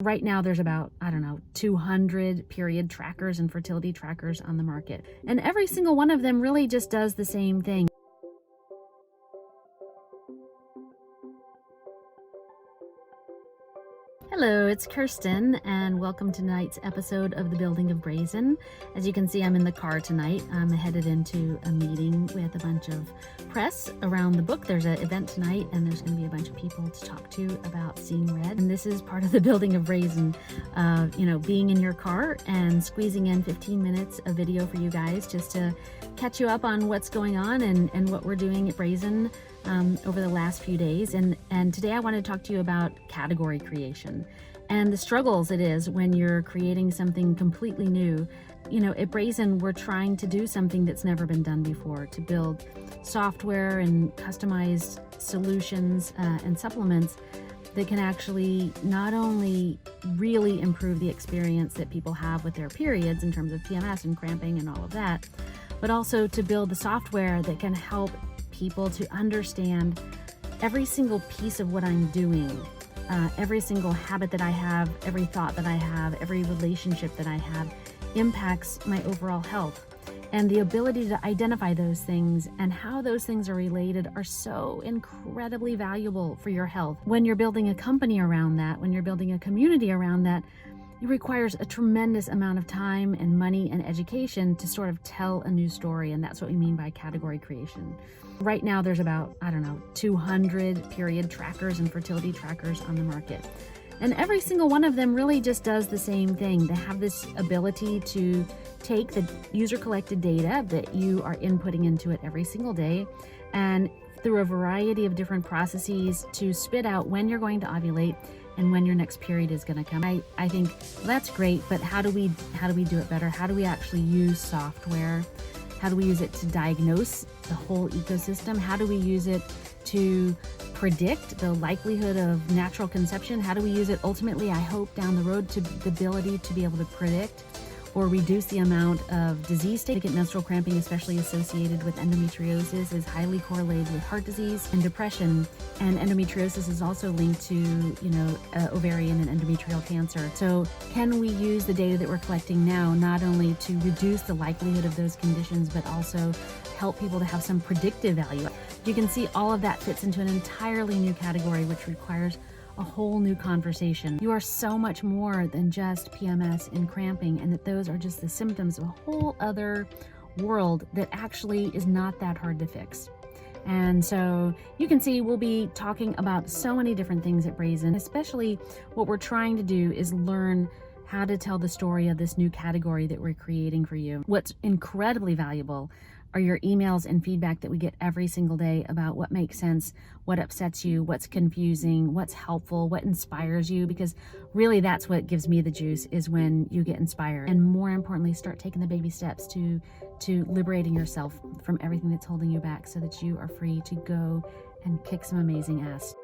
Right now, there's about, 200 period trackers and fertility trackers on the market. And every single one of them really just does the same thing. Hello, it's Kirsten, and welcome to tonight's episode of the Building of Brazen. As you can see, I'm in the car tonight. I'm headed into a meeting with a bunch of press around the book. There's an event tonight, and there's going to be a bunch of people to talk to about seeing red. And this is part of the Building of Brazen, being in your car and squeezing in 15 minutes of video for you guys just to catch you up on what's going on and what we're doing at Brazen over the last few days. And today I want to talk to you about category creation and the struggles it is when you're creating something completely new. At Brazen, we're trying to do something that's never been done before, to build software and customized solutions and supplements that can actually not only really improve the experience that people have with their periods in terms of PMS and cramping and all of that, but also to build the software that can help people to understand every single piece of what I'm doing, every single habit that I have, every thought that I have, every relationship that I have impacts my overall health. And the ability to identify those things and how those things are related are so incredibly valuable for your health. When you're building a company around that, when you're building a community around that, it requires a tremendous amount of time and money and education to sort of tell a new story. And that's what we mean by category creation. Right now, there's about, 200 period trackers and fertility trackers on the market. And every single one of them really just does the same thing. They have this ability to take the user-collected data that you are inputting into it every single day, and through a variety of different processes to spit out when you're going to ovulate and when your next period is going to come. I think that's great, but how do we do it better? How do we actually use software? How do we use it to diagnose the whole ecosystem? How do we use it to predict the likelihood of natural conception? How do we use it ultimately, I hope, down the road to the ability to be able to predict or reduce the amount of disease state? Menstrual cramping, especially associated with endometriosis, is highly correlated with heart disease and depression. And endometriosis is also linked to, ovarian and endometrial cancer. So can we use the data that we're collecting now not only to reduce the likelihood of those conditions, but also help people to have some predictive value? You can see all of that fits into an entirely new category, which requires a whole new conversation. You are so much more than just PMS and cramping, and that those are just the symptoms of a whole other world that actually is not that hard to fix. And so you can see we'll be talking about so many different things at Brazen. Especially what we're trying to do is learn how to tell the story of this new category that we're creating for you. What's incredibly valuable are your emails and feedback that we get every single day about what makes sense, what upsets you, what's confusing, what's helpful, what inspires you, because really that's what gives me the juice, is when you get inspired. And more importantly, start taking the baby steps to liberating yourself from everything that's holding you back so that you are free to go and kick some amazing ass.